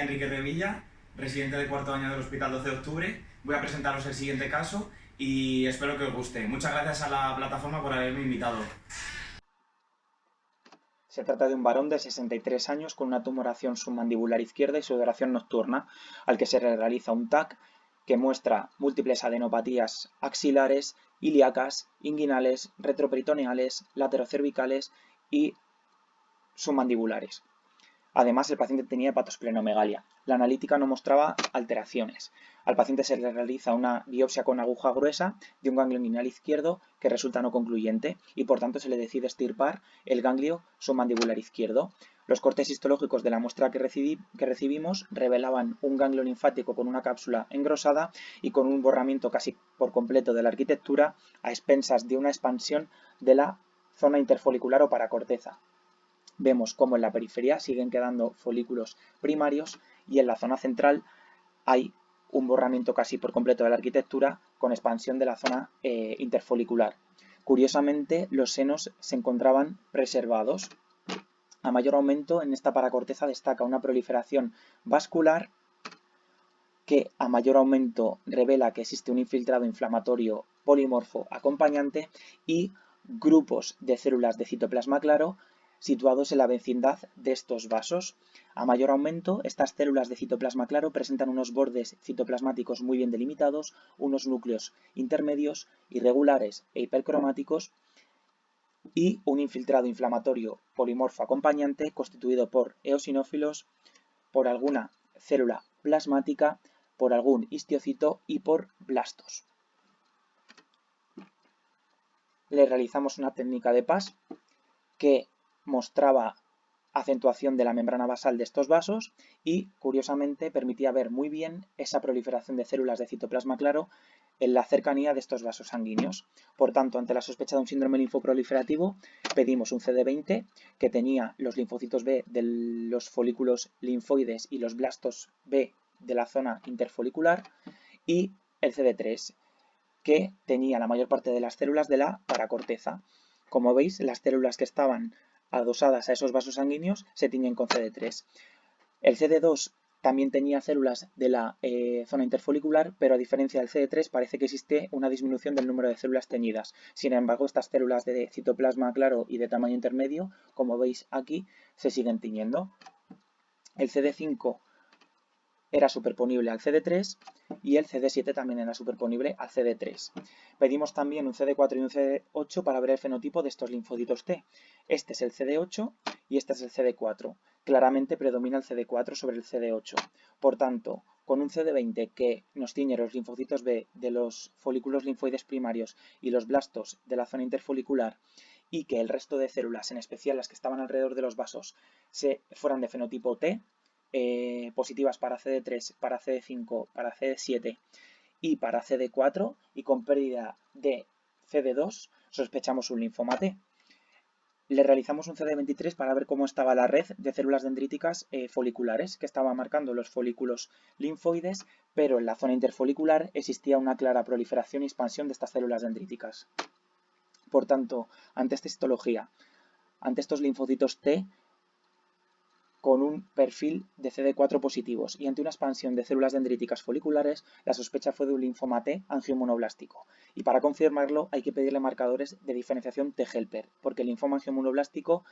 Enrique Revilla, residente de cuarto año del Hospital 12 de Octubre. Voy a presentaros el siguiente caso y espero que os guste. Muchas gracias a la plataforma por haberme invitado. Se trata de un varón de 63 años con una tumoración submandibular izquierda y sudoración nocturna, al que se le realiza un TAC que muestra múltiples adenopatías axilares, ilíacas, inguinales, retroperitoneales, laterocervicales y submandibulares. Además, el paciente tenía hepatosplenomegalia. La analítica no mostraba alteraciones. Al paciente se le realiza una biopsia con aguja gruesa de un ganglio inguinal izquierdo que resulta no concluyente y por tanto se le decide extirpar el ganglio submandibular izquierdo. Los cortes histológicos de la muestra que recibimos revelaban un ganglio linfático con una cápsula engrosada y con un borramiento casi por completo de la arquitectura a expensas de una expansión de la zona interfolicular o paracorteza. Vemos cómo en la periferia siguen quedando folículos primarios y en la zona central hay un borramiento casi por completo de la arquitectura con expansión de la zona interfolicular. Curiosamente, los senos se encontraban preservados. A mayor aumento, en esta paracorteza destaca una proliferación vascular que a mayor aumento revela que existe un infiltrado inflamatorio polimorfo acompañante y grupos de células de citoplasma claro situados en la vecindad de estos vasos. A mayor aumento, estas células de citoplasma claro presentan unos bordes citoplasmáticos muy bien delimitados, unos núcleos intermedios, irregulares e hipercromáticos y un infiltrado inflamatorio polimorfo acompañante constituido por eosinófilos, por alguna célula plasmática, por algún histiocito y por blastos. Le realizamos una técnica de PAS que mostraba acentuación de la membrana basal de estos vasos y, curiosamente, permitía ver muy bien esa proliferación de células de citoplasma claro en la cercanía de estos vasos sanguíneos. Por tanto, ante la sospecha de un síndrome linfoproliferativo, pedimos un CD20 que tenía los linfocitos B de los folículos linfoides y los blastos B de la zona interfolicular y el CD3 que tenía la mayor parte de las células de la paracorteza. Como veis, las células que estaban adosadas a esos vasos sanguíneos se tiñen con CD3. El CD2 también tenía células de la zona interfolicular, pero a diferencia del CD3 parece que existe una disminución del número de células teñidas. Sin embargo, estas células de citoplasma claro y de tamaño intermedio, como veis aquí, se siguen tiñendo. El CD5 era superponible al CD3 y el CD7 también era superponible al CD3. Pedimos también un CD4 y un CD8 para ver el fenotipo de estos linfocitos T. Este es el CD8 y este es el CD4. Claramente predomina el CD4 sobre el CD8. Por tanto, con un CD20 que nos tiñe los linfocitos B de los folículos linfoides primarios y los blastos de la zona interfolicular y que el resto de células, en especial las que estaban alrededor de los vasos, fueran de fenotipo T, positivas para CD3, para CD5, para CD7 y para CD4 y con pérdida de CD2 sospechamos un linfoma T. Le realizamos un CD23 para ver cómo estaba la red de células dendríticas foliculares que estaba marcando los folículos linfoides, pero en la zona interfolicular existía una clara proliferación y expansión de estas células dendríticas. Por tanto, ante esta histología, ante estos linfocitos T, con un perfil de CD4 positivos y ante una expansión de células dendríticas foliculares, la sospecha fue de un linfoma T angiomonoblástico. Y para confirmarlo hay que pedirle marcadores de diferenciación T-helper, porque el linfoma angiomonoblástico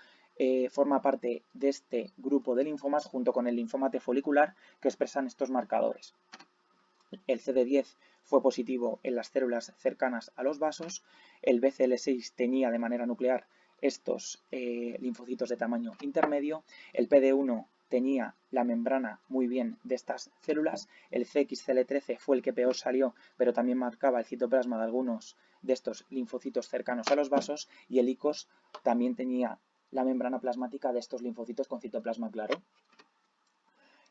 forma parte de este grupo de linfomas junto con el linfoma T folicular que expresan estos marcadores. El CD10 fue positivo en las células cercanas a los vasos, el BCL6 tenía de manera nuclear estos linfocitos de tamaño intermedio, el PD1 tenía la membrana muy bien de estas células, el CXCL13 fue el que peor salió, pero también marcaba el citoplasma de algunos de estos linfocitos cercanos a los vasos y el ICOS también tenía la membrana plasmática de estos linfocitos con citoplasma claro.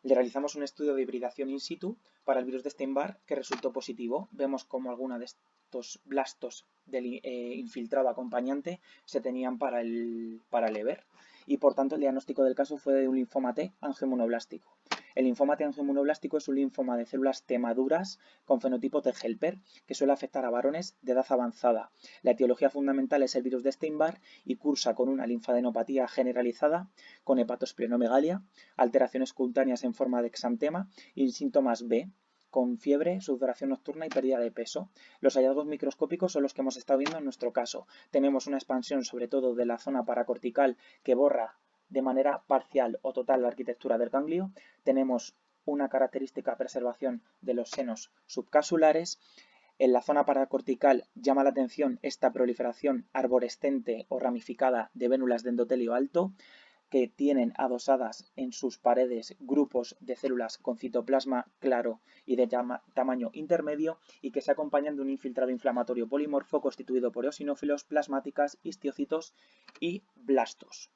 Le realizamos un estudio de hibridación in situ para el virus de Epstein-Barr que resultó positivo. Vemos como alguna de estos blastos del infiltrado acompañante se tenían para el EVER y por tanto el diagnóstico del caso fue de un linfoma T angiomonoblástico. El linfoma telangiomoroblástico es un linfoma de células T maduras con fenotipo T-helper que suele afectar a varones de edad avanzada. La etiología fundamental es el virus de Epstein-Barr y cursa con una linfadenopatía generalizada, con hepatosplenomegalia, alteraciones cutáneas en forma de exantema y síntomas B, con fiebre, sudoración nocturna y pérdida de peso. Los hallazgos microscópicos son los que hemos estado viendo en nuestro caso. Tenemos una expansión sobre todo de la zona paracortical que borra de manera parcial o total la arquitectura del ganglio. Tenemos una característica preservación de los senos subcapsulares. En la zona paracortical llama la atención esta proliferación arborescente o ramificada de vénulas de endotelio alto que tienen adosadas en sus paredes grupos de células con citoplasma claro y de tamaño intermedio y que se acompañan de un infiltrado inflamatorio polimorfo constituido por eosinófilos, plasmáticas, histiocitos y blastos.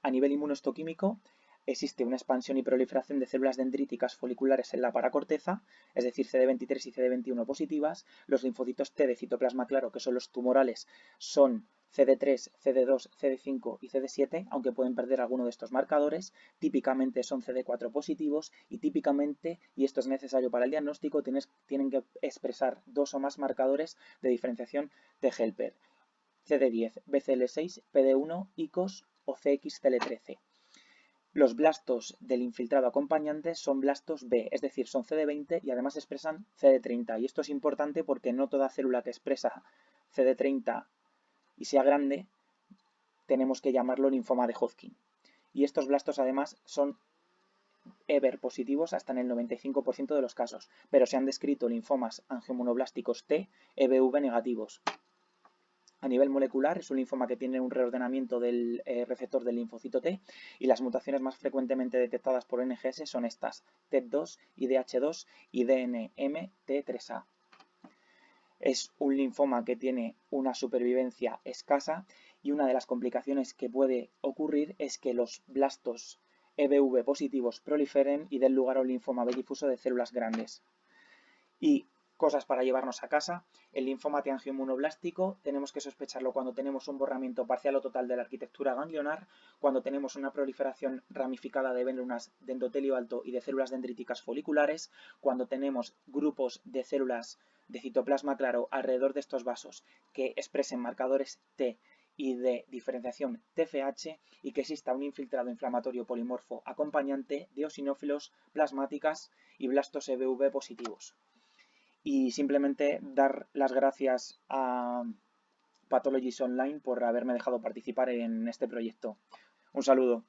A nivel inmunohistoquímico, existe una expansión y proliferación de células dendríticas foliculares en la paracorteza, es decir, CD23 y CD21 positivas. Los linfocitos T de citoplasma claro, que son los tumorales, son CD3, CD2, CD5 y CD7, aunque pueden perder alguno de estos marcadores. Típicamente son CD4 positivos y típicamente, y esto es necesario para el diagnóstico, tienen que expresar 2 o más marcadores de diferenciación de Helper. CD10, BCL6, PD1, ICOS o CXCL13. Los blastos del infiltrado acompañante son blastos B, es decir, son CD20 y además expresan CD30. Y esto es importante porque no toda célula que expresa CD30 y sea grande, tenemos que llamarlo linfoma de Hodgkin. Y estos blastos además son EBER positivos hasta en el 95% de los casos, pero se han descrito linfomas angiomonoblásticos T, EBV negativos. A nivel molecular es un linfoma que tiene un reordenamiento del receptor del linfocito T y las mutaciones más frecuentemente detectadas por NGS son estas, TET2, IDH2 y DNMT3A. Es un linfoma que tiene una supervivencia escasa y una de las complicaciones que puede ocurrir es que los blastos EBV positivos proliferen y den lugar a un linfoma B difuso de células grandes. Y cosas para llevarnos a casa: el linfoma telangiomoroblástico tenemos que sospecharlo cuando tenemos un borramiento parcial o total de la arquitectura ganglionar, cuando tenemos una proliferación ramificada de vénulas de endotelio alto y de células dendríticas foliculares, cuando tenemos grupos de células de citoplasma claro alrededor de estos vasos que expresen marcadores T y de diferenciación TFH y que exista un infiltrado inflamatorio polimorfo acompañante de eosinófilos, plasmáticas y blastos EBV positivos. Y simplemente dar las gracias a Pathologies Online por haberme dejado participar en este proyecto. Un saludo.